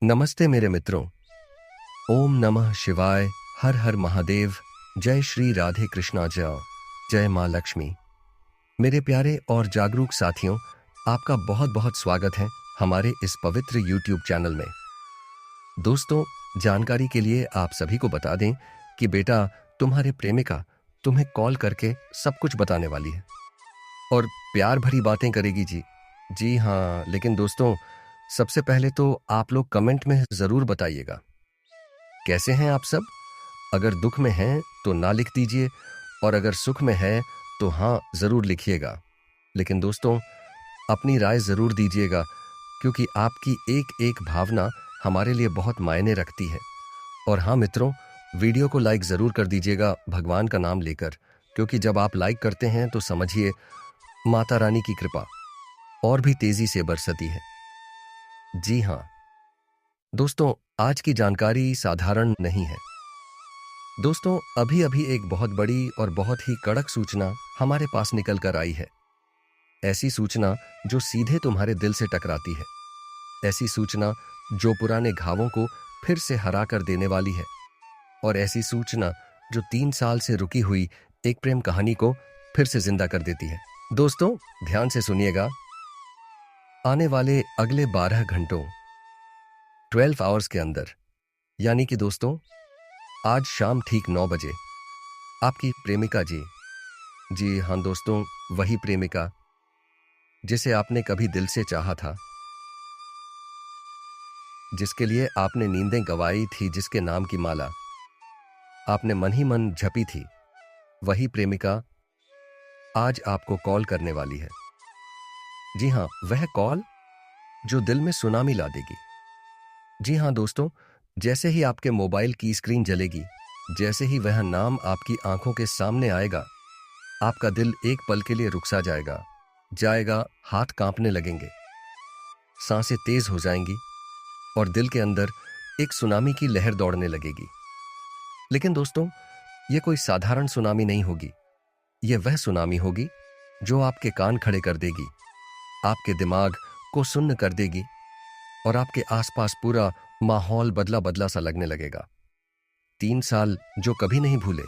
नमस्ते मेरे मित्रों। ओम नमः शिवाय। हर हर महादेव। जय श्री राधे कृष्णा जय। जय माँ लक्ष्मी। मेरे प्यारे और जागरूक साथियों, आपका बहुत बहुत स्वागत है हमारे इस पवित्र YouTube चैनल में। दोस्तों, जानकारी के लिए आप सभी को बता दें कि बेटा तुम्हारे प्रेमिका तुम्हें कॉल करके सब कुछ बताने वाली है और प्यार भरी बातें करेगी जी। जी हाँ, लेकिन दोस्तों सबसे पहले तो आप लोग कमेंट में जरूर बताइएगा कैसे हैं आप सब। अगर दुख में हैं तो ना लिख दीजिए और अगर सुख में है तो हाँ जरूर लिखिएगा। लेकिन दोस्तों अपनी राय जरूर दीजिएगा, क्योंकि आपकी एक एक भावना हमारे लिए बहुत मायने रखती है। और हाँ मित्रों, वीडियो को लाइक जरूर कर दीजिएगा भगवान का नाम लेकर, क्योंकि जब आप लाइक करते हैं तो समझिए माता रानी की कृपा और भी तेजी से बरसती है। जी हाँ दोस्तों, आज की जानकारी साधारण नहीं है। दोस्तों अभी अभी एक बहुत बड़ी और बहुत ही कड़क सूचना हमारे पास निकल कर आई है। ऐसी सूचना जो सीधे तुम्हारे दिल से टकराती है। ऐसी सूचना जो पुराने घावों को फिर से हरा कर देने वाली है। और ऐसी सूचना जो 3 साल से रुकी हुई एक प्रेम कहानी को फिर से जिंदा कर देती है। दोस्तों ध्यान से सुनिएगा। आने वाले अगले 12 घंटों 12 आवर्स के अंदर, यानी कि दोस्तों आज शाम ठीक 9 बजे आपकी प्रेमिका जी हाँ दोस्तों, वही प्रेमिका जिसे आपने कभी दिल से चाहा था, जिसके लिए आपने नींदें गंवाई थी, जिसके नाम की माला आपने मन ही मन जपी थी, वही प्रेमिका आज आपको कॉल करने वाली है। जी हाँ, वह कॉल जो दिल में सुनामी ला देगी। जी हाँ दोस्तों, जैसे ही आपके मोबाइल की स्क्रीन जलेगी, जैसे ही वह नाम आपकी आंखों के सामने आएगा, आपका दिल एक पल के लिए रुक सा जाएगा, हाथ कांपने लगेंगे, सांसें तेज हो जाएंगी और दिल के अंदर एक सुनामी की लहर दौड़ने लगेगी। लेकिन दोस्तों यह कोई साधारण सुनामी नहीं होगी। यह वह सुनामी होगी जो आपके कान खड़े कर देगी, आपके दिमाग को सुन्न कर देगी और आपके आसपास पूरा माहौल बदला बदला सा लगने लगेगा। 3 साल जो कभी नहीं भूले।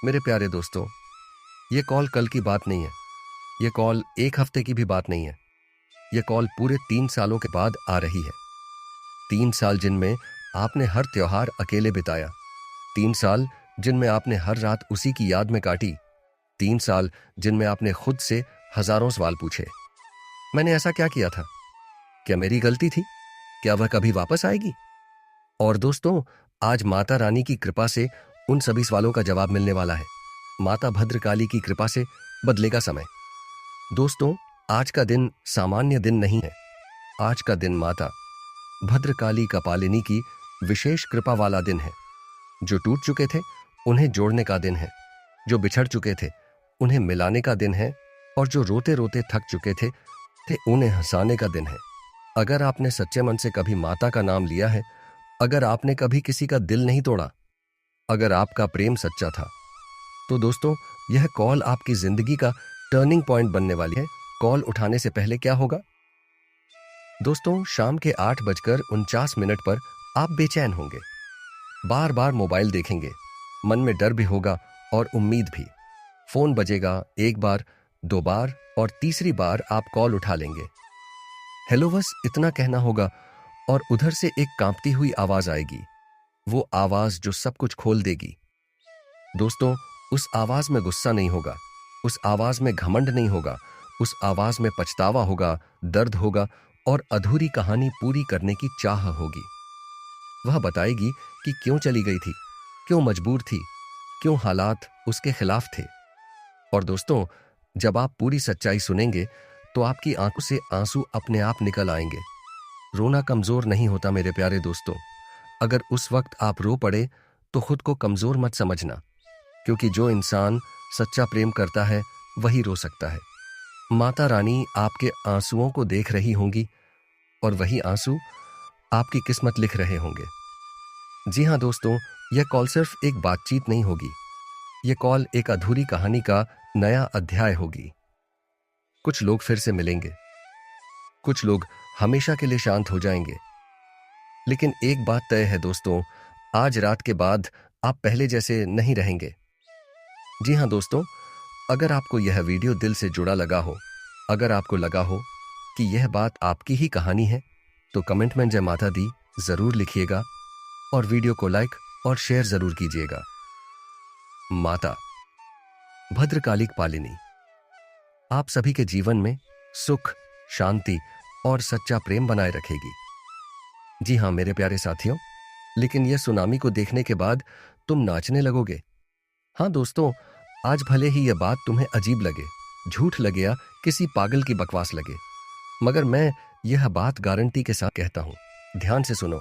मेरे प्यारे दोस्तों, यह कॉल कल की बात नहीं है, यह कॉल एक हफ्ते की भी बात नहीं है। यह कॉल पूरे 3 सालों के बाद आ रही है। 3 साल जिनमें आपने हर त्योहार अकेले बिताया, 3 साल जिनमें आपने हर रात उसी की याद में काटी, 3 साल जिनमें आपने खुद से हजारों सवाल पूछे। मैंने ऐसा क्या किया था? क्या मेरी गलती थी? क्या वह कभी वापस आएगी? और दोस्तों आज माता रानी की कृपा से उन सभी सवालों का जवाब मिलने वाला है। माता भद्रकाली की कृपा से बदलेगा समय। दोस्तों आज का दिन सामान्य दिन नहीं है। आज का दिन माता भद्रकाली कपालिनी की विशेष कृपा वाला दिन है। जो टूट चुके थे उन्हें जोड़ने का दिन है, जो बिछड़ चुके थे उन्हें मिलाने का दिन है, और जो रोते रोते थक चुके थे उन्हें हंसाने का दिन है। अगर आपने सच्चे मन से कभी माता का नाम लिया है, अगर आपने कभी किसी का दिल नहीं तोड़ा, अगर आपका प्रेम सच्चा था, तो दोस्तों यह कॉल आपकी जिंदगी का टर्निंग पॉइंट बनने वाली है। कॉल उठाने से पहले क्या होगा? दोस्तों शाम के 8:49 पर आप बेचैन होंगे, बार बार मोबाइल देखेंगे, मन में डर भी होगा और उम्मीद भी। फोन बजेगा, 1 बार, 2 बार और तीसरी बार आप कॉल उठा लेंगे। हेलो बस इतना कहना होगा और उधर से एक कांपती हुई आवाज आएगी, वो आवाज जो सब कुछ खोल देगी। दोस्तों उस आवाज में गुस्सा नहीं होगा, उस आवाज में घमंड नहीं होगा, उस आवाज में पछतावा होगा, दर्द होगा और अधूरी कहानी पूरी करने की चाह होगी। वह बताएगी कि क्यों चली गई थी, क्यों मजबूर थी, क्यों हालात उसके खिलाफ थे। और दोस्तों जब आप पूरी सच्चाई सुनेंगे तो आपकी आंखों से आंसू अपने आप निकल आएंगे। रोना कमजोर नहीं होता मेरे प्यारे दोस्तों। अगर उस वक्त आप रो पड़े तो खुद को कमजोर मत समझना, क्योंकि जो इंसान सच्चा प्रेम करता है वही रो सकता है। माता रानी आपके आंसुओं को देख रही होंगी और वही आंसू आपकी किस्मत लिख रहे होंगे। जी हाँ दोस्तों, यह कॉल सिर्फ एक बातचीत नहीं होगी, यह कॉल एक अधूरी कहानी का नया अध्याय होगी। कुछ लोग फिर से मिलेंगे, कुछ लोग हमेशा के लिए शांत हो जाएंगे, लेकिन एक बात तय है दोस्तों, आज रात के बाद आप पहले जैसे नहीं रहेंगे। जी हाँ दोस्तों, अगर आपको यह वीडियो दिल से जुड़ा लगा हो, अगर आपको लगा हो कि यह बात आपकी ही कहानी है, तो कमेंट में जय माता दी जरूर लिखिएगा और वीडियो को लाइक और शेयर जरूर कीजिएगा। माता भद्रकालिक पालिनी आप सभी के जीवन में सुख, शांति और सच्चा प्रेम बनाए रखेगी। जी हाँ मेरे प्यारे साथियों, लेकिन यह सुनामी को देखने के बाद तुम नाचने लगोगे। हाँ दोस्तों, आज भले ही यह बात तुम्हें अजीब लगे, झूठ लगे या किसी पागल की बकवास लगे, मगर मैं यह बात गारंटी के साथ कहता हूं। ध्यान से सुनो,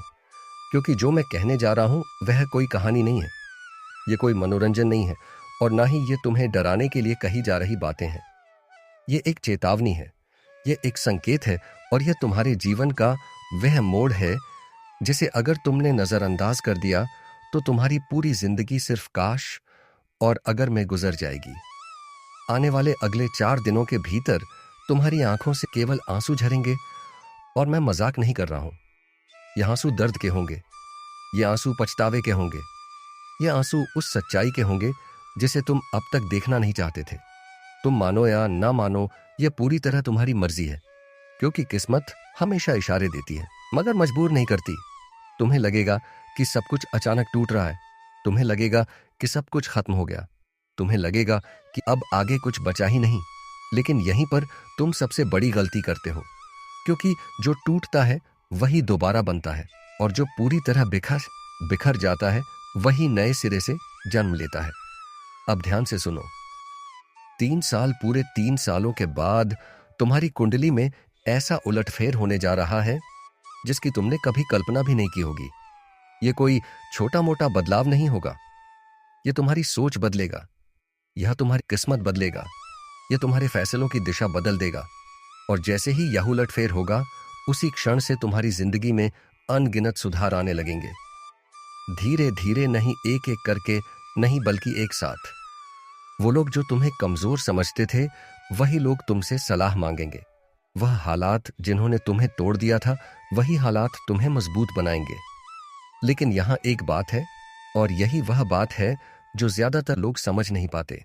क्योंकि जो मैं कहने जा रहा हूं वह कोई कहानी नहीं है, यह कोई मनोरंजन नहीं है और ना ही ये तुम्हें डराने के लिए कही जा रही बातें हैं। ये एक चेतावनी है, यह एक संकेत है और यह तुम्हारे जीवन का वह मोड़ है जिसे अगर तुमने नजरअंदाज कर दिया तो तुम्हारी पूरी जिंदगी सिर्फ काश और अगर में गुजर जाएगी। आने वाले अगले 4 दिनों के भीतर तुम्हारी आंखों से केवल आंसू झरेंगे, और मैं मजाक नहीं कर रहा हूं। ये आंसू दर्द के होंगे, ये आंसू पछतावे के होंगे, ये आंसू उस सच्चाई के होंगे जिसे तुम अब तक देखना नहीं चाहते थे। तुम मानो या ना मानो, यह पूरी तरह तुम्हारी मर्जी है, क्योंकि किस्मत हमेशा इशारे देती है मगर मजबूर नहीं करती। तुम्हें लगेगा कि सब कुछ अचानक टूट रहा है, तुम्हें लगेगा कि सब कुछ खत्म हो गया, तुम्हें लगेगा कि अब आगे कुछ बचा ही नहीं। लेकिन यहीं पर तुम सबसे बड़ी गलती करते हो, क्योंकि जो टूटता है वही दोबारा बनता है और जो पूरी तरह बिखर जाता है वही नए सिरे से जन्म लेता है। अब ध्यान से सुनो, 3 साल, पूरे 3 सालों के बाद तुम्हारी कुंडली में ऐसा उलटफेर होने जा रहा है जिसकी तुमने कभी कल्पना भी नहीं की होगी। यह कोई छोटा मोटा बदलाव नहीं होगा, यह तुम्हारी सोच बदलेगा, यह तुम्हारी किस्मत बदलेगा, यह तुम्हारे फैसलों की दिशा बदल देगा। और जैसे ही यह उलटफेर होगा, उसी क्षण से तुम्हारी जिंदगी में अनगिनत सुधार आने लगेंगे, धीरे धीरे, नहीं एक एक करके, नहीं बल्कि एक साथ। वो लोग जो तुम्हें कमजोर समझते थे वही लोग तुमसे सलाह मांगेंगे। वह हालात जिन्होंने तुम्हें तोड़ दिया था वही हालात तुम्हें मजबूत बनाएंगे। लेकिन यहां एक बात है, और यही वह बात है जो ज्यादातर लोग समझ नहीं पाते।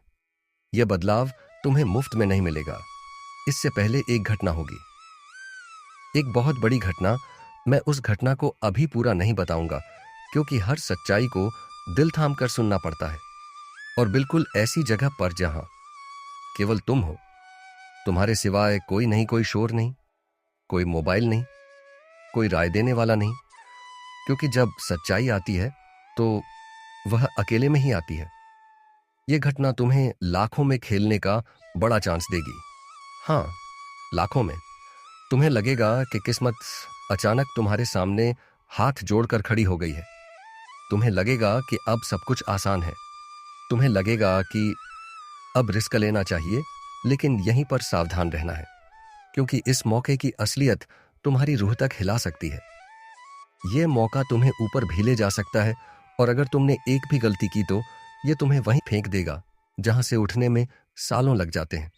यह बदलाव तुम्हें मुफ्त में नहीं मिलेगा, इससे पहले एक घटना होगी, एक बहुत बड़ी घटना। मैं उस घटना को अभी पूरा नहीं बताऊंगा, क्योंकि हर सच्चाई को दिल थाम कर सुनना पड़ता है, और बिल्कुल ऐसी जगह पर जहां केवल तुम हो, तुम्हारे सिवाय कोई नहीं, कोई शोर नहीं, कोई मोबाइल नहीं, कोई राय देने वाला नहीं। क्योंकि जब सच्चाई आती है तो वह अकेले में ही आती है। यह घटना तुम्हें लाखों में खेलने का बड़ा चांस देगी। हां, लाखों में। तुम्हें लगेगा कि किस्मत अचानक तुम्हारे सामने हाथ जोड़कर खड़ी हो गई है। तुम्हें लगेगा कि अब सब कुछ आसान है, तुम्हें लगेगा कि अब रिस्क लेना चाहिए। लेकिन यहीं पर सावधान रहना है, क्योंकि इस मौके की असलियत तुम्हारी रूह तक हिला सकती है। यह मौका तुम्हें ऊपर भी ले जा सकता है, और अगर तुमने एक भी गलती की तो यह तुम्हें वहीं फेंक देगा जहां से उठने में सालों लग जाते हैं।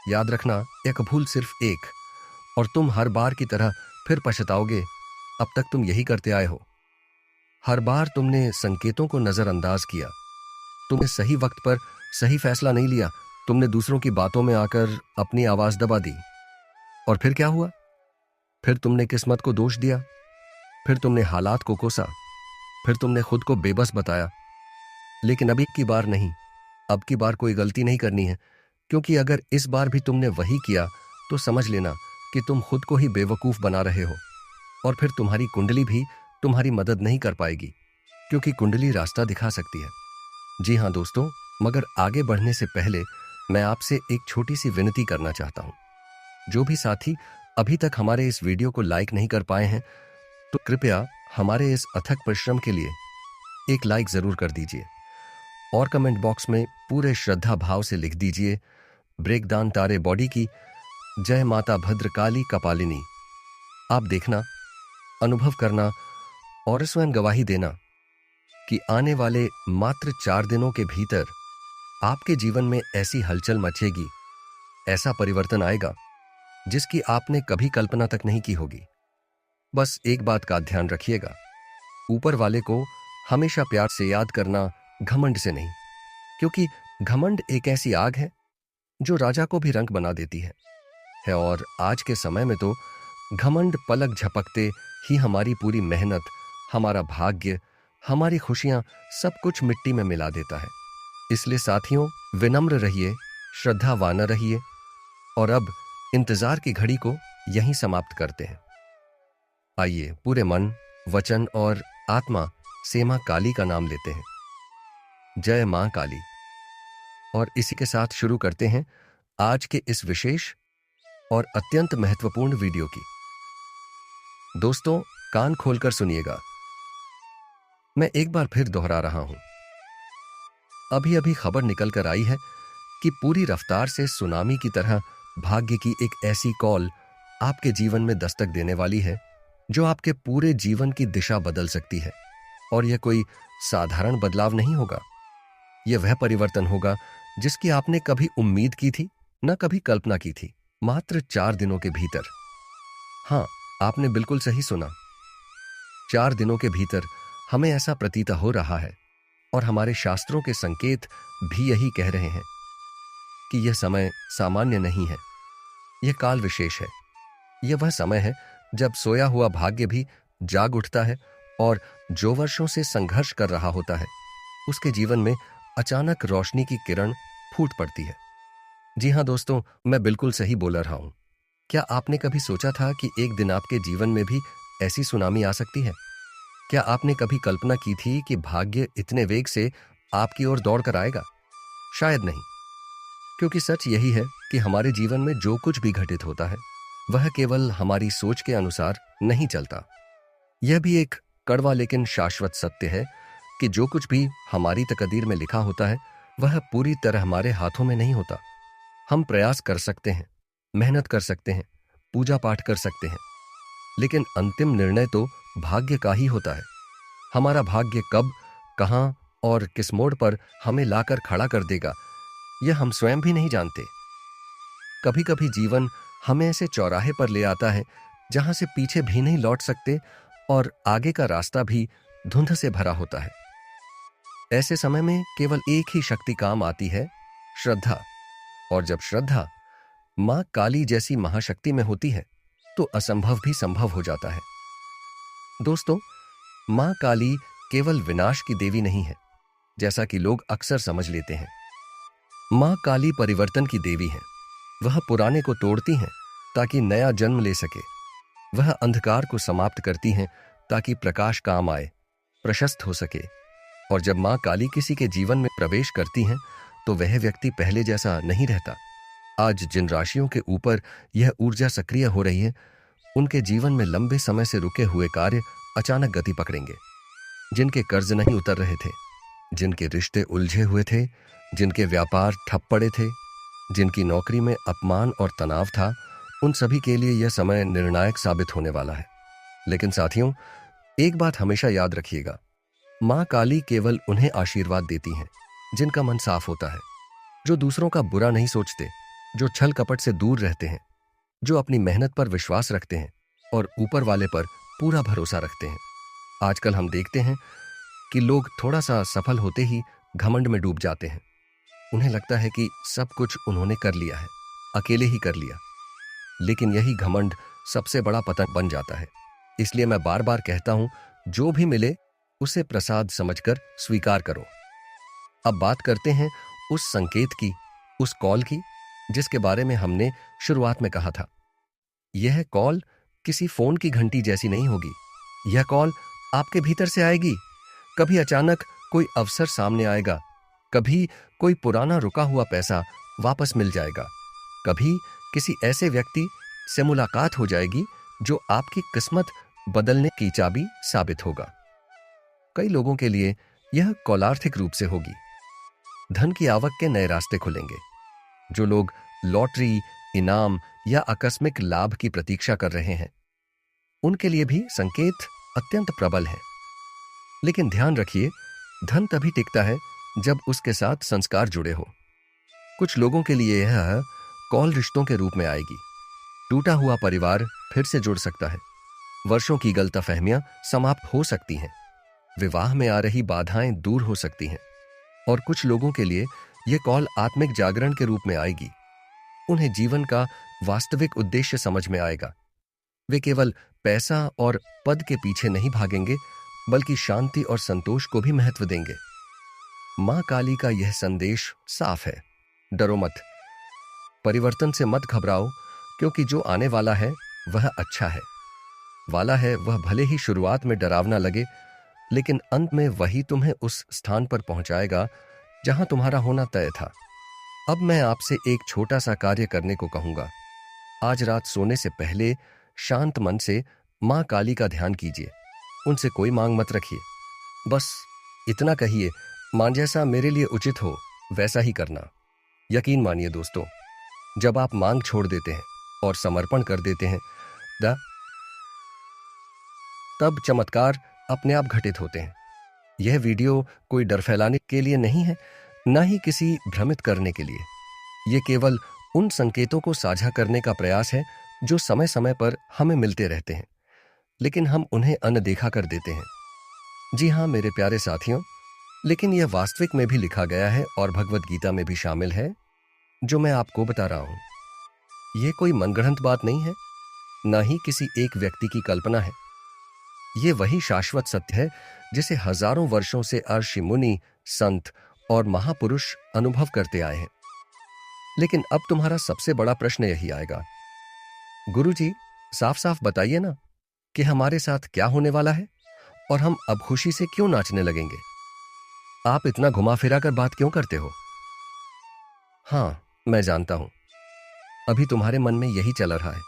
याद रखना, एक भूल सिर्फ एक, और तुम हर बार की तरह फिर पछताओगे। अब तक तुम यही करते आए हो। हर बार तुमने संकेतों को नजरअंदाज किया, तुमने सही वक्त पर सही फैसला नहीं लिया, तुमने दूसरों की बातों में आकर अपनी आवाज दबा दी। और फिर क्या हुआ? फिर तुमने किस्मत को दोष दिया, फिर तुमने हालात को कोसा, फिर तुमने खुद को बेबस बताया। लेकिन अब की बार नहीं, अब की बार कोई गलती नहीं करनी है, क्योंकि अगर इस बार भी तुमने वही किया तो समझ लेना कि तुम खुद को ही बेवकूफ बना रहे हो, और फिर तुम्हारी कुंडली भी तुम्हारी मदद नहीं कर पाएगी, क्योंकि कुंडली रास्ता दिखा सकती है। जी हां दोस्तों, मगर आगे बढ़ने से पहले मैं आपसे एक छोटी सी विनती करना चाहता हूं। जो भी साथी अभी तक हमारे इस वीडियो को लाइक नहीं कर पाए हैं, तो कृपया हमारे इस अथक परिश्रम के लिए एक लाइक जरूर कर दीजिए, और कमेंट बॉक्स में पूरे श्रद्धा भाव से लिख दीजिए, ब्रेकदान तारे बॉडी की जय माता भद्रकाली कपालिनी। आप देखना, अनुभव करना और स्वयं गवाही देना कि आने वाले मात्र 4 दिनों के भीतर आपके जीवन में ऐसी हलचल मचेगी, ऐसा परिवर्तन आएगा जिसकी आपने कभी कल्पना तक नहीं की होगी। बस एक बात का ध्यान रखिएगा, ऊपर वाले को हमेशा प्यार से याद करना, घमंड से नहीं। क्योंकि घमंड एक ऐसी आग है जो राजा को भी रंग बना देती है। और आज के समय में तो घमंड पलक झपकते ही हमारी पूरी मेहनत, हमारा भाग्य, हमारी खुशियां सब कुछ मिट्टी में मिला देता है। इसलिए साथियों, विनम्र रहिए, श्रद्धावान रहिए। और अब इंतजार की घड़ी को यहीं समाप्त करते हैं। आइए पूरे मन, वचन और आत्मा से मां काली का नाम लेते हैं। जय मां काली। और इसी के साथ शुरू करते हैं आज के इस विशेष और अत्यंत महत्वपूर्ण वीडियो की। दोस्तों, कान खोलकर सुनिएगा। मैं एक बार फिर दोहरा रहा हूं। अभी अभी खबर निकल कर आई है कि पूरी रफ्तार से सुनामी की तरह भाग्य की एक ऐसी कॉल आपके जीवन में दस्तक देने वाली है जो आपके पूरे जीवन की दिशा बदल सकती है। और यह कोई साधारण बदलाव नहीं होगा। यह वह परिवर्तन होगा जिसकी आपने कभी उम्मीद की थी, न कभी कल्पना की थी। मात्र 4 दिनों के भीतर। हां, आपने बिल्कुल सही सुना। 4 दिनों के भीतर हमें ऐसा प्रतीत हो रहा है, और हमारे शास्त्रों के संकेत भी यही कह रहे हैं कि यह समय सामान्य नहीं है। यह काल विशेष है। यह वह समय है जब सोया हुआ भाग्य भी जाग उठता है, और जो वर्षों से संघर्ष कर रहा होता है उसके जीवन में अचानक रोशनी की किरण फूट पड़ती है। जी हां दोस्तों, मैं बिल्कुल सही बोल रहा हूं। क्या आपने कभी सोचा था कि एक दिन आपके जीवन में भी ऐसी सुनामी आ सकती है? क्या आपने कभी कल्पना की थी कि भाग्य इतने वेग से आपकी ओर दौड़ कर आएगा? शायद नहीं। क्योंकि सच यही है कि हमारे जीवन में जो कुछ भी घटित होता है वह केवल हमारी सोच के अनुसार नहीं चलता। यह भी एक कड़वा लेकिन शाश्वत सत्य है कि जो कुछ भी हमारी तकदीर में लिखा होता है वह पूरी तरह हमारे हाथों में नहीं होता। हम प्रयास कर सकते हैं, मेहनत कर सकते हैं, पूजा पाठ कर सकते हैं, लेकिन अंतिम निर्णय तो भाग्य का ही होता है। हमारा भाग्य कब, कहां और किस मोड़ पर हमें लाकर खड़ा कर देगा, यह हम स्वयं भी नहीं जानते। कभी कभी जीवन हमें ऐसे चौराहे पर ले आता है जहां से पीछे भी नहीं लौट सकते, और आगे का रास्ता भी धुंध से भरा होता है। ऐसे समय में केवल एक ही शक्ति काम आती है, श्रद्धा। और जब श्रद्धा मां काली जैसी महाशक्ति में होती है तो असंभव भी संभव हो जाता है। दोस्तों, मां काली केवल विनाश की देवी नहीं है जैसा कि लोग अक्सर समझ लेते हैं। मां काली परिवर्तन की देवी है। वह पुराने को तोड़ती हैं ताकि नया जन्म ले सके। वह अंधकार को समाप्त करती हैं ताकि प्रकाश काम आए, प्रशस्त हो सके। और जब मां काली किसी के जीवन में प्रवेश करती हैं तो वह व्यक्ति पहले जैसा नहीं रहता। आज जिन राशियों के ऊपर यह ऊर्जा सक्रिय हो रही है उनके जीवन में लंबे समय से रुके हुए कार्य अचानक गति पकड़ेंगे। जिनके कर्ज नहीं उतर रहे थे, जिनके रिश्ते उलझे हुए थे, जिनके व्यापार ठप पड़े थे, जिनकी नौकरी में अपमान और तनाव था, उन सभी के लिए यह समय निर्णायक साबित होने वाला है। लेकिन साथियों, एक बात हमेशा याद रखिएगा, मां काली केवल उन्हें आशीर्वाद देती हैं जिनका मन साफ होता है, जो दूसरों का बुरा नहीं सोचते, जो छल कपट से दूर रहते हैं, जो अपनी मेहनत पर विश्वास रखते हैं और ऊपर वाले पर पूरा भरोसा रखते हैं। आजकल हम देखते हैं कि लोग थोड़ा सा सफल होते ही घमंड में डूब जाते हैं। उन्हें लगता है कि सब कुछ उन्होंने कर लिया है, अकेले ही कर लिया। लेकिन यही घमंड सबसे बड़ा पतन बन जाता है। इसलिए मैं बार बार कहता हूं, जो भी मिले उसे प्रसाद समझकर स्वीकार करो। अब बात करते हैं उस संकेत की, उस कॉल की, जिसके बारे में हमने शुरुआत में कहा था। यह कॉल किसी फोन की घंटी जैसी नहीं होगी। यह कॉल आपके भीतर से आएगी। कभी अचानक कोई अवसर सामने आएगा, कभी कोई पुराना रुका हुआ पैसा वापस मिल जाएगा, कभी किसी ऐसे व्यक्ति से मुलाकात हो जाएगी जो आपकी किस्मत बदलने की चाबी साबित होगा। कई लोगों के लिए यह कॉल आर्थिक रूप से होगी। धन की आवक के नए रास्ते खुलेंगे। जो लोग लॉटरी, इनाम या आकस्मिक लाभ की प्रतीक्षा कर रहे हैं उनके लिए भी संकेत अत्यंत प्रबल है। लेकिन ध्यान रखिए, धन तभी टिकता है जब उसके साथ संस्कार जुड़े हो। कुछ लोगों के लिए यह कॉल रिश्तों के रूप में आएगी। टूटा हुआ परिवार फिर से जुड़ सकता है। वर्षों की गलतफहमियां समाप्त हो सकती हैं, विवाह में आ रही बाधाएं दूर हो सकती हैं, और कुछ लोगों के लिए यह कॉल आत्मिक जागरण के रूप में आएगी। उन्हें जीवन का वास्तविक उद्देश्य समझ में आएगा। वे केवल पैसा और पद के पीछे नहीं भागेंगे, बल्कि शांति और संतोष को भी महत्व देंगे। मां काली का यह संदेश साफ है, डरो मत, परिवर्तन से मत घबराओ, क्योंकि जो आने वाला है वह अच्छा है। वाला है वह भले ही शुरुआत में डरावना लगे, लेकिन अंत में वही तुम्हें उस स्थान पर पहुंचाएगा जहां तुम्हारा होना तय था। अब मैं आपसे एक छोटा सा कार्य करने को कहूंगा। आज रात सोने से पहले शांत मन से मां काली का ध्यान कीजिए। उनसे कोई मांग मत रखिए, बस इतना कहिए, मां जैसा मेरे लिए उचित हो वैसा ही करना। यकीन मानिए दोस्तों, जब आप मांग छोड़ देते हैं और समर्पण कर देते हैं तब चमत्कार अपने आप घटित होते हैं। यह वीडियो कोई डर फैलाने के लिए नहीं है, न ही किसी भ्रमित करने के लिए। यह केवल उन संकेतों को साझा करने का प्रयास है जो समय समय पर हमें मिलते रहते हैं, लेकिन हम उन्हें अनदेखा कर देते हैं। जी हाँ मेरे प्यारे साथियों, लेकिन यह वास्तविक में भी लिखा गया है और भगवत गीता में भी शामिल है, जो मैं आपको बता रहा हूं। यह कोई मनगढ़ंत बात नहीं है, न ही किसी एक व्यक्ति की कल्पना है। यह वही शाश्वत सत्य है जिसे हजारों वर्षों से ऋषि मुनि, संत और महापुरुष अनुभव करते आए हैं। लेकिन अब तुम्हारा सबसे बड़ा प्रश्न यही आएगा, गुरुजी साफ साफ बताइए ना कि हमारे साथ क्या होने वाला है और हम अब खुशी से क्यों नाचने लगेंगे। आप इतना घुमा फिरा कर बात क्यों करते हो? हां, मैं जानता हूं, अभी तुम्हारे मन में यही चल रहा है।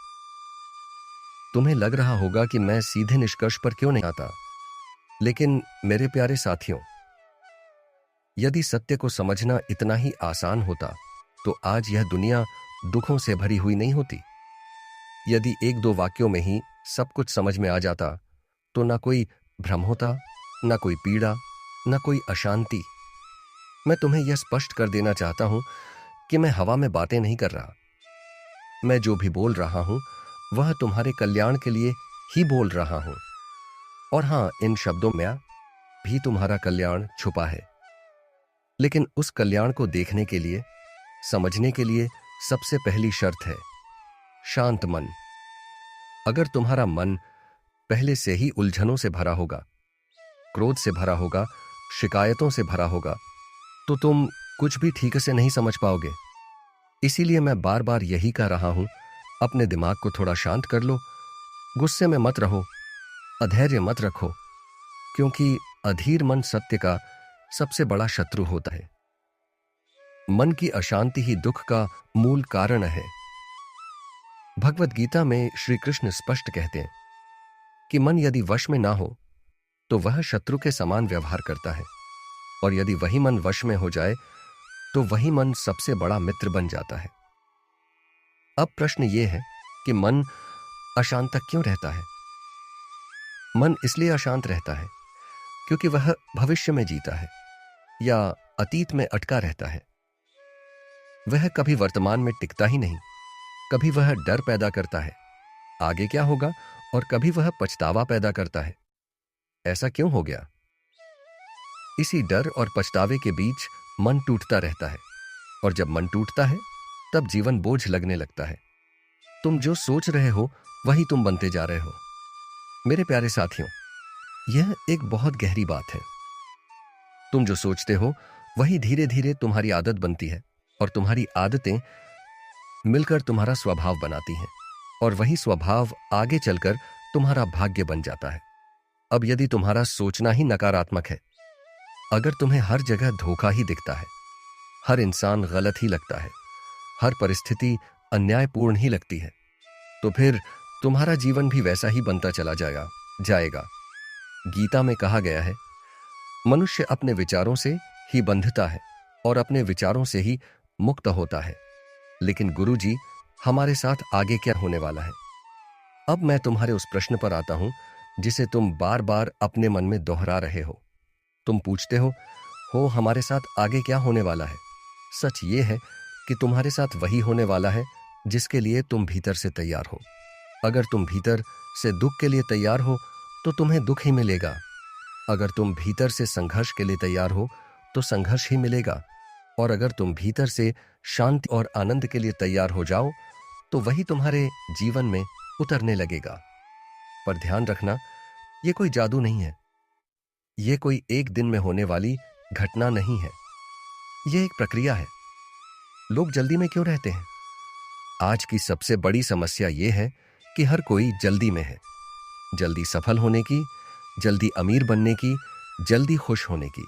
तुम्हें लग रहा होगा कि मैं सीधे निष्कर्ष पर क्यों नहीं आता, लेकिन मेरे प्यारे साथियों, यदि सत्य को समझना इतना ही आसान होता तो आज यह दुनिया दुखों से भरी हुई नहीं होती। यदि एक दो वाक्यों में ही सब कुछ समझ में आ जाता तो ना कोई भ्रम होता, ना कोई पीड़ा, ना कोई अशांति। मैं तुम्हें यह स्पष्ट कर देना चाहता हूं कि मैं हवा में बातें नहीं कर रहा। मैं जो भी बोल रहा हूं वह तुम्हारे कल्याण के लिए ही बोल रहा हूं। और हां, इन शब्दों में भी तुम्हारा कल्याण छुपा है। लेकिन उस कल्याण को देखने के लिए, समझने के लिए सबसे पहली शर्त है शांत मन। अगर तुम्हारा मन पहले से ही उलझनों से भरा होगा, क्रोध से भरा होगा, शिकायतों से भरा होगा, तो तुम कुछ भी ठीक से नहीं समझ पाओगे। इसीलिए मैं बार बार यही कह रहा हूं, अपने दिमाग को थोड़ा शांत कर लो, गुस्से में मत रहो, अधैर्य मत रखो, क्योंकि अधीर मन सत्य का सबसे बड़ा शत्रु होता है। मन की अशांति ही दुख का मूल कारण है। भगवत गीता में श्री कृष्ण स्पष्ट कहते हैं कि मन यदि वश में ना हो तो वह शत्रु के समान व्यवहार करता है, और यदि वही मन वश में हो जाए तो वही मन सबसे बड़ा मित्र बन जाता है। अब प्रश्न यह है कि मन अशांत क्यों रहता है? मन इसलिए अशांत रहता है क्योंकि वह भविष्य में जीता है या अतीत में अटका रहता है। वह कभी वर्तमान में टिकता ही नहीं। कभी वह डर पैदा करता है आगे क्या होगा, और कभी वह पछतावा पैदा करता है ऐसा क्यों हो गया। इसी डर और पछतावे के बीच मन टूटता रहता है, और जब मन टूटता है तब जीवन बोझ लगने लगता है। तुम जो सोच रहे हो वही तुम बनते जा रहे हो। मेरे प्यारे साथियों, यह एक बहुत गहरी बात है। तुम जो सोचते हो वही धीरे धीरे तुम्हारी आदत बनती है, और तुम्हारी आदतें मिलकर तुम्हारा स्वभाव बनाती हैं, और वही स्वभाव आगे चलकर तुम्हारा भाग्य बन जाता है। अब यदि तुम्हारा सोचना ही नकारात्मक है, अगर तुम्हें हर जगह धोखा ही दिखता है, हर इंसान गलत ही लगता है, हर परिस्थिति अन्यायपूर्ण ही लगती है, तो फिर तुम्हारा जीवन भी वैसा ही बनता चला जाएगा। गीता में कहा गया है, मनुष्य अपने विचारों से ही बंधता है और अपने विचारों से ही मुक्त होता है। लेकिन गुरुजी, हमारे साथ आगे क्या होने वाला है? अब मैं तुम्हारे उस प्रश्न पर आता हूं जिसे तुम बार बार अपने मन में दोहरा रहे हो। तुम पूछते हो हमारे साथ आगे क्या होने वाला है? सच ये है कि तुम्हारे साथ वही होने वाला है जिसके लिए तुम भीतर से तैयार हो। अगर तुम भीतर से दुख के लिए तैयार हो तो तुम्हें दुख ही मिलेगा। अगर तुम भीतर से संघर्ष के लिए तैयार हो तो संघर्ष ही मिलेगा। और अगर तुम भीतर से शांति और आनंद के लिए तैयार हो जाओ तो वही तुम्हारे जीवन में उतरने लगेगा। पर ध्यान रखना, ये कोई जादू नहीं है, ये कोई एक दिन में होने वाली घटना नहीं है, ये एक प्रक्रिया है। लोग जल्दी में क्यों रहते हैं? आज की सबसे बड़ी समस्या यह है कि हर कोई जल्दी में है। जल्दी सफल होने की, जल्दी अमीर बनने की, जल्दी खुश होने की।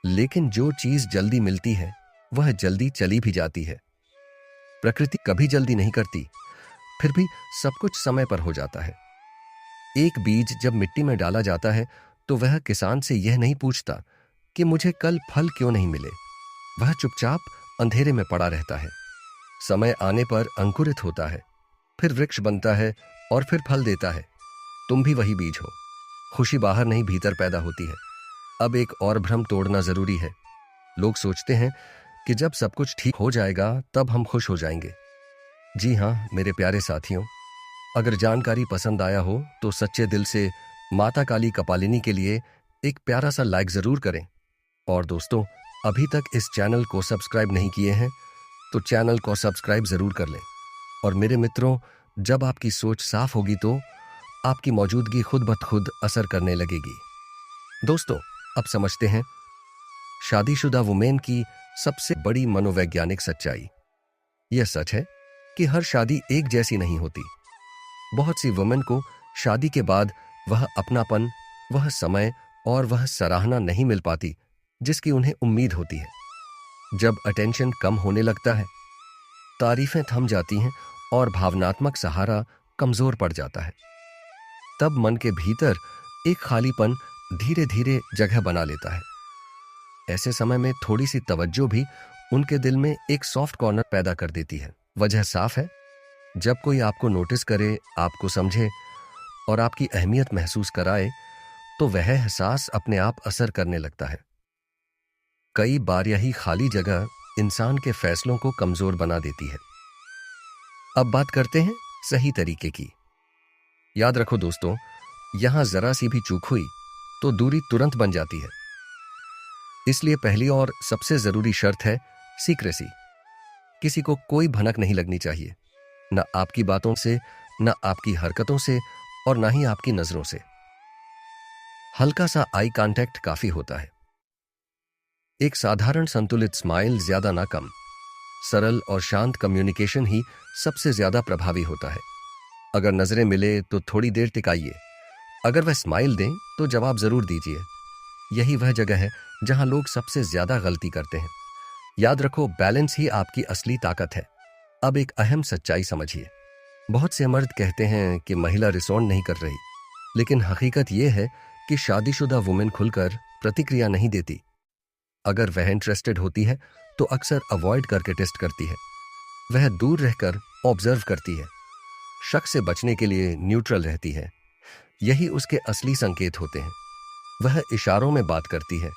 लेकिन जो चीज जल्दी मिलती है वह जल्दी चली भी जाती है। प्रकृति कभी जल्दी नहीं करती, फिर भी सब कुछ समय पर हो जाता है। एक बीज जब मिट्टी में डाला जाता है तो वह किसान से यह नहीं पूछता कि मुझे कल फल क्यों नहीं मिले। वह चुपचाप अंधेरे में पड़ा रहता है। समय आने पर अंकुरित होता है, फिर वृक्ष बनता है और फिर फल देता है। तुम भी वही बीज हो। खुशी बाहर नहीं भीतर पैदा होती है। अब एक और भ्रम तोड़ना जरूरी है। लोग सोचते हैं कि जब सब कुछ ठीक हो जाएगा तब हम खुश हो जाएंगे। जी हां मेरे प्यारे साथियों, अगर जानकारी पसंद आया हो तो सच्चे दिल से माता काली कपालिनी के लिए एक प्यारा सा लाइक जरूर करें। और दोस्तों, अभी तक इस चैनल को सब्सक्राइब नहीं किए हैं तो चैनल को सब्सक्राइब जरूर कर लें। और मेरे मित्रों, जब आपकी सोच साफ होगी तो आपकी मौजूदगी खुद ब खुद असर करने लगेगी। दोस्तों, अब समझते हैं शादीशुदा वुमेन की सबसे बड़ी मनोवैज्ञानिक सच्चाई। यह सच है कि हर शादी एक जैसी नहीं होती। बहुत सी वुमेन को शादी के बाद वह अपनापन, वह समय और वह सराहना नहीं मिल पाती जिसकी उन्हें उम्मीद होती है। जब अटेंशन कम होने लगता है, तारीफें थम जाती हैं और भावनात्मक सहारा कमजोर पड़ जाता है, तब मन के भीतर एक खालीपन धीरे धीरे जगह बना लेता है। ऐसे समय में थोड़ी सी तवज्जो भी उनके दिल में एक सॉफ्ट कॉर्नर पैदा कर देती है। वजह साफ है, जब कोई आपको नोटिस करे, आपको समझे और आपकी अहमियत महसूस कराए तो वह एहसास अपने आप असर करने लगता है। कई बार यही खाली जगह इंसान के फैसलों को कमजोर बना देती है। अब बात करते हैं सही तरीके की। याद रखो दोस्तों, यहां जरा सी भी चूक हुई तो दूरी तुरंत बन जाती है। इसलिए पहली और सबसे जरूरी शर्त है सीक्रेसी। किसी को कोई भनक नहीं लगनी चाहिए, न आपकी बातों से, न आपकी हरकतों से और न ही आपकी नजरों से। हल्का सा आई कांटेक्ट काफी होता है। एक साधारण संतुलित स्माइल, ज्यादा ना कम। सरल और शांत कम्युनिकेशन ही सबसे ज्यादा प्रभावी होता है। अगर नजरें मिले तो थोड़ी देर टिकाइए। अगर वह स्माइल दें तो जवाब जरूर दीजिए। यही वह जगह है जहां लोग सबसे ज्यादा गलती करते हैं। याद रखो, बैलेंस ही आपकी असली ताकत है। अब एक अहम सच्चाई समझिए। बहुत से मर्द कहते हैं कि महिला रिस्पॉन्ड नहीं कर रही, लेकिन हकीकत यह है कि शादीशुदा वुमेन खुलकर प्रतिक्रिया नहीं देती। अगर वह इंटरेस्टेड होती है तो अक्सर अवॉइड करके टेस्ट करती है। वह दूर रहकर ऑब्जर्व करती है, शक से बचने के लिए न्यूट्रल रहती है। यही उसके असली संकेत होते हैं। वह इशारों में बात करती है,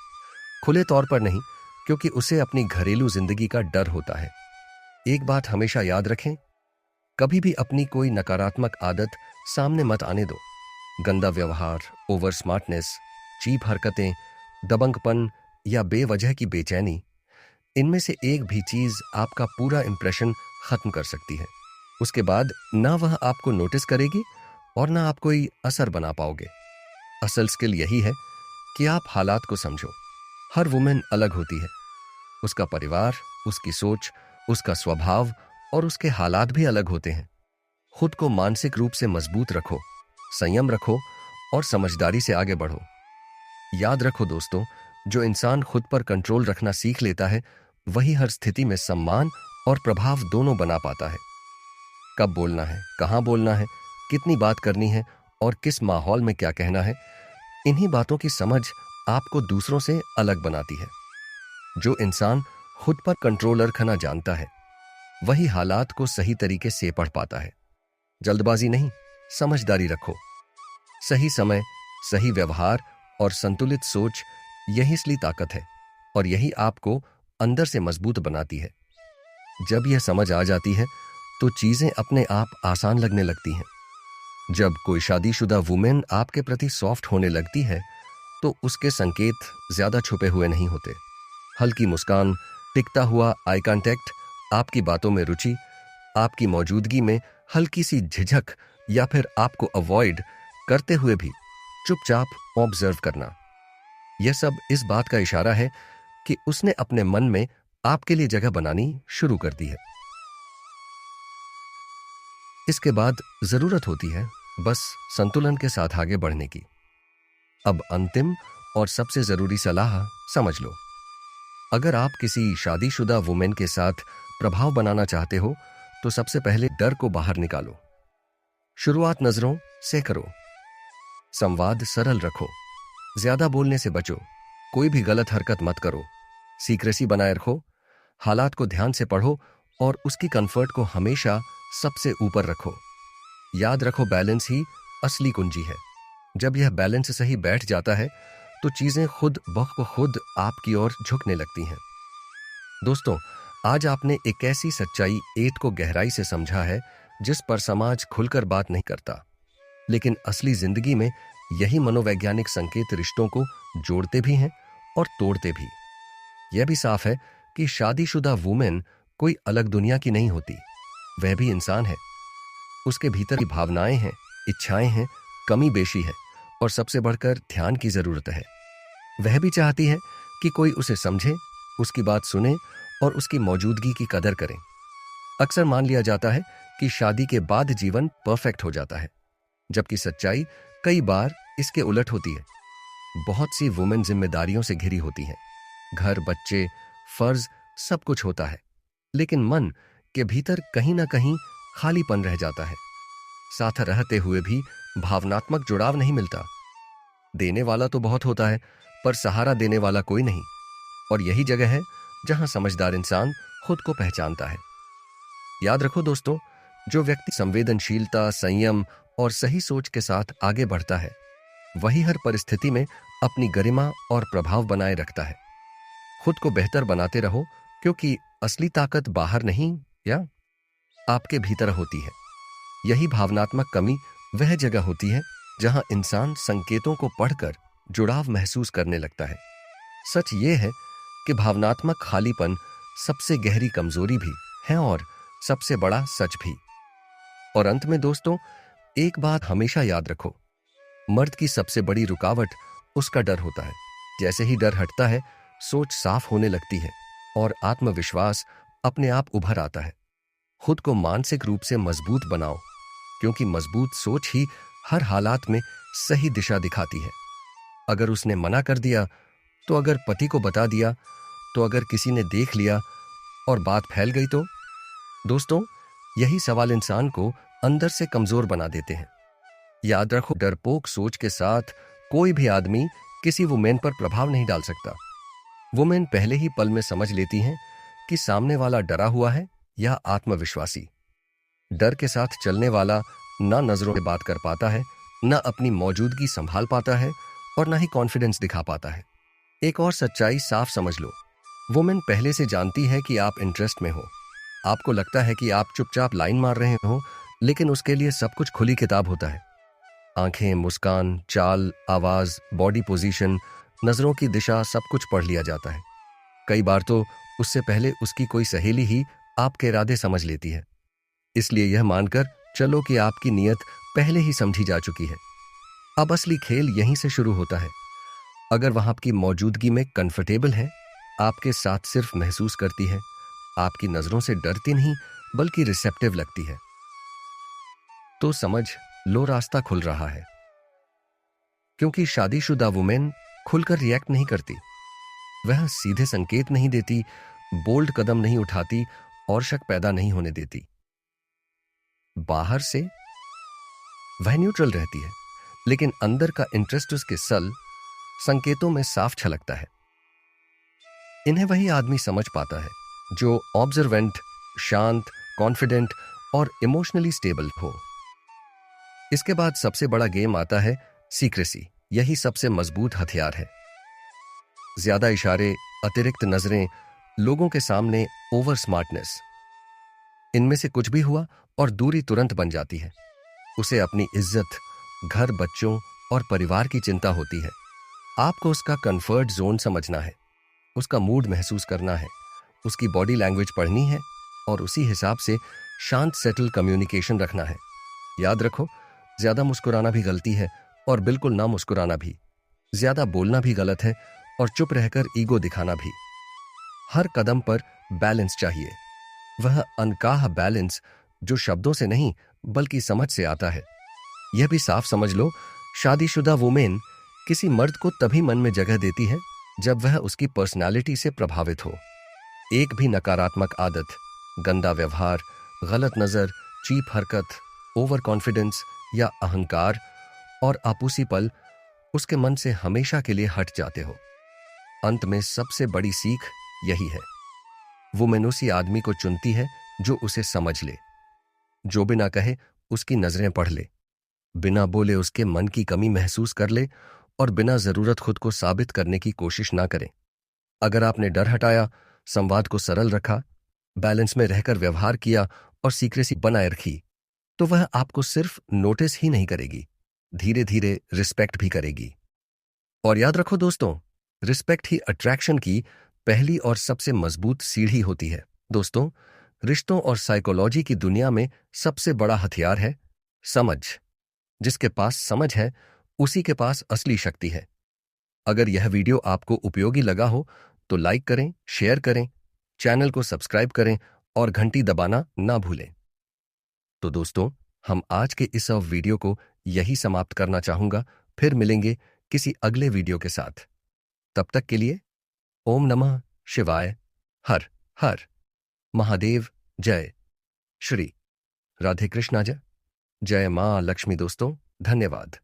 खुले तौर पर नहीं, क्योंकि उसे अपनी घरेलू जिंदगी का डर होता है। एक बात हमेशा याद रखें, कभी भी अपनी कोई नकारात्मक आदत सामने मत आने दो। गंदा व्यवहार, ओवर स्मार्टनेस, चीप हरकतें, दबंगपन या बेवजह की बेचैनी, इनमें से एक भी चीज आपका पूरा इंप्रेशन खत्म कर सकती है। उसके बाद ना वह आपको नोटिस करेगी और ना आप कोई असर बना पाओगे। असल स्किल यही है कि आप हालात को समझो। हर वुमेन अलग होती है। उसका परिवार, उसकी सोच, उसका स्वभाव और उसके हालात भी अलग होते हैं। खुद को मानसिक रूप से मजबूत रखो, संयम रखो और समझदारी से आगे बढ़ो। याद रखो दोस्तों, जो इंसान खुद पर कंट्रोल रखना सीख लेता है वही हर स्थिति में सम्मान और प्रभाव दोनों बना पाता है। कब बोलना है, कहां बोलना है, कितनी बात करनी है और किस माहौल में क्या कहना है, इन्हीं बातों की समझ आपको दूसरों से अलग बनाती है। जो इंसान खुद पर कंट्रोल रखना जानता है वही हालात को सही तरीके से पढ़ पाता है। जल्दबाजी नहीं, समझदारी रखो। सही समय, सही व्यवहार और संतुलित सोच, यही असली ताकत है और यही आपको अंदर से मजबूत बनाती है। जब यह समझ आ जाती है तो चीजें अपने आप आसान लगने लगती हैं। जब कोई शादीशुदा वुमेन आपके प्रति सॉफ्ट होने लगती है तो उसके संकेत ज्यादा छुपे हुए नहीं होते। हल्की मुस्कान, टिकता हुआ आई कांटेक्ट, आपकी बातों में रुचि, आपकी मौजूदगी में हल्की सी झिझक या फिर आपको अवॉइड करते हुए भी चुपचाप ऑब्जर्व करना, यह सब इस बात का इशारा है कि उसने अपने मन में आपके लिए जगह बनानी शुरू कर दी है। इसके बाद जरूरत होती है बस संतुलन के साथ आगे बढ़ने की। अब अंतिम और सबसे जरूरी सलाह समझ लो। अगर आप किसी शादीशुदा वुमेन के साथ प्रभाव बनाना चाहते हो तो सबसे पहले डर को बाहर निकालो। शुरुआत नजरों से करो, संवाद सरल रखो, ज्यादा बोलने से बचो, कोई भी गलत हरकत मत करो, सीक्रेसी बनाए रखो, हालात को ध्यान से पढ़ो और उसकी कंफर्ट को हमेशा सबसे ऊपर रखो। याद रखो, बैलेंस ही असली कुंजी है। जब यह बैलेंस सही बैठ जाता है तो चीजें खुद ब खुद आपकी ओर झुकने लगती हैं। दोस्तों, आज आपने एक ऐसी सच्चाई 8 को गहराई से समझा है जिस पर समाज खुलकर बात नहीं करता, लेकिन असली जिंदगी में यही मनोवैज्ञानिक संकेत रिश्तों को जोड़ते भी हैं और तोड़ते भी। यह भी साफ है कि शादीशुदा वुमेन कोई अलग दुनिया की नहीं होती, वह भी इंसान है। उसके भीतर की भावनाएं हैं, इच्छाएं हैं, कमी बेशी है और सबसे बढ़कर ध्यान की जरूरत है। वह भी चाहती है कि कोई उसे समझे, उसकी बात सुने और उसकी मौजूदगी की कदर करे। अक्सर मान लिया जाता है कि शादी के बाद जीवन परफेक्ट हो जाता है, जबकि सच्चाई कई बार इसके उलट होती है। बहुत सी वुमेन जिम्मेदारियों से घिरी होती हैं, घर, बच्चे, फर्ज, सब कुछ होता है, लेकिन मन के भीतर कहीं ना कहीं खालीपन रह जाता है। साथ रहते हुए भी भावनात्मक जुड़ाव नहीं मिलता। देने वाला तो बहुत होता है पर सहारा देने वाला कोई नहीं, और यही जगह है जहां समझदार इंसान खुद को पहचानता है। याद रखो दोस्तों, जो व्यक्ति संवेदनशीलता, संयम और सही सोच के साथ आगे बढ़ता है वही हर परिस्थिति में अपनी गरिमा और प्रभाव बनाए रखता है। खुद को बेहतर बनाते रहो, क्योंकि असली ताकत बाहर नहीं या आपके भीतर होती है। यही भावनात्मक कमी वह जगह होती है जहां इंसान संकेतों को पढ़कर जुड़ाव महसूस करने लगता है। सच ये है कि भावनात्मक खालीपन सबसे गहरी कमजोरी भी है और सबसे बड़ा सच भी। और अंत में दोस्तों, एक बात हमेशा याद रखो, मर्द की सबसे बड़ी रुकावट उसका डर होता है। जैसे ही डर हटता है, सोच साफ होने लगती है और आत्मविश्वास अपने आप उभर आता है। खुद को मानसिक रूप से मजबूत बनाओ, क्योंकि मजबूत सोच ही हर हालात में सही दिशा दिखाती है। अगर उसने मना कर दिया तो, अगर पति को बता दिया तो, अगर किसी ने देख लिया और बात फैल गई तो। दोस्तों, यही सवाल इंसान को अंदर से कमजोर बना देते हैं। याद रखो, डरपोक सोच के साथ कोई भी आदमी किसी वुमेन पर प्रभाव नहीं डाल सकता। वुमेन पहले ही पल में समझ लेती हैं कि सामने वाला डरा हुआ है या आत्मविश्वासी। डर के साथ चलने वाला ना नजरों से बात कर पाता है, ना अपनी मौजूदगी संभाल पाता है और ना ही कॉन्फिडेंस दिखा पाता है। एक और सच्चाई साफ समझ लो, वुमेन पहले से जानती है कि आप इंटरेस्ट में हो। आपको लगता है कि आप चुपचाप लाइन मार रहे हो, लेकिन उसके लिए सब कुछ खुली किताब होता है। आंखें, मुस्कान, चाल, आवाज, बॉडी पोजीशन, नजरों की दिशा, सब कुछ पढ़ लिया जाता है। कई बार तो उससे पहले उसकी कोई सहेली ही आपके इरादे समझ लेती है। इसलिए यह मानकर चलो कि आपकी नीयत पहले ही समझी जा चुकी है। अब असली खेल यहीं से शुरू होता है। अगर वहां आपकी मौजूदगी में कंफर्टेबल है, आपके साथ सिर्फ महसूस करती है, आपकी नजरों से डरती नहीं बल्कि रिसेप्टिव लगती है, तो समझ लो रास्ता खुल रहा है। क्योंकि शादीशुदा वुमेन खुलकर रिएक्ट नहीं करती, वह सीधे संकेत नहीं देती, बोल्ड कदम नहीं उठाती और शक पैदा नहीं होने देती। बाहर से वह न्यूट्रल रहती है, लेकिन अंदर का इंटरेस्ट, उसके संकेतों में साफ छलकता है। इन्हें वही आदमी समझ पाता है जो ऑब्जर्वेंट, शांत, कॉन्फिडेंट और इमोशनली स्टेबल हो। इसके बाद सबसे बड़ा गेम आता है सीक्रेसी। यही सबसे मजबूत हथियार है। ज्यादा इशारे, अतिरिक्त नजरें, लोगों के सामने ओवर स्मार्टनेस, इनमें से कुछ भी हुआ और दूरी तुरंत बन जाती है। उसे अपनी इज्जत, घर, बच्चों और परिवार की चिंता होती है। आपको उसका कंफर्ट जोन समझना है, उसका मूड महसूस करना है, उसकी बॉडी लैंग्वेज पढ़नी है और उसी हिसाब से शांत सेटल कम्युनिकेशन रखना है। याद रखो, ज्यादा मुस्कुराना भी गलती है और बिल्कुल ना मुस्कुराना भी। ज्यादा बोलना भी गलत है और चुप रहकर ईगो दिखाना भी। हर कदम पर बैलेंस चाहिए, वह अनकाहा बैलेंस जो शब्दों से नहीं बल्कि समझ से आता है। यह भी साफ समझ लो, शादीशुदा वुमेन किसी मर्द को तभी मन में जगह देती है जब वह उसकी पर्सनालिटी से प्रभावित हो। एक भी नकारात्मक आदत, गंदा व्यवहार, गलत नजर, चीप हरकत, ओवर कॉन्फिडेंस या अहंकार और आपूसी पल उसके मन से हमेशा के लिए हट जाते हो। अंत में सबसे बड़ी सीख यही है, वुमेन उसी आदमी को चुनती है जो उसे समझ ले, जो बिना कहे उसकी नजरें पढ़ ले, बिना बोले उसके मन की कमी महसूस कर ले और बिना जरूरत खुद को साबित करने की कोशिश ना करे। अगर आपने डर हटाया, संवाद को सरल रखा, बैलेंस में रहकर व्यवहार किया और सीक्रेसी बनाए रखी, तो वह आपको सिर्फ नोटिस ही नहीं करेगी, धीरे धीरे रिस्पेक्ट भी करेगी। और याद रखो दोस्तों, रिस्पेक्ट ही अट्रैक्शन की पहली और सबसे मजबूत सीढ़ी होती है। दोस्तों, रिश्तों और साइकोलॉजी की दुनिया में सबसे बड़ा हथियार है समझ। जिसके पास समझ है, उसी के पास असली शक्ति है। अगर यह वीडियो आपको उपयोगी लगा हो तो लाइक करें, शेयर करें, चैनल को सब्सक्राइब करें और घंटी दबाना ना भूलें। तो दोस्तों, हम आज के इस वीडियो को यही समाप्त करना चाहूंगा। फिर मिलेंगे किसी अगले वीडियो के साथ। तब तक के लिए ओम नमः शिवाय, हर हर महादेव, जय श्री राधे कृष्णा, जय जय मां लक्ष्मी। दोस्तों, धन्यवाद।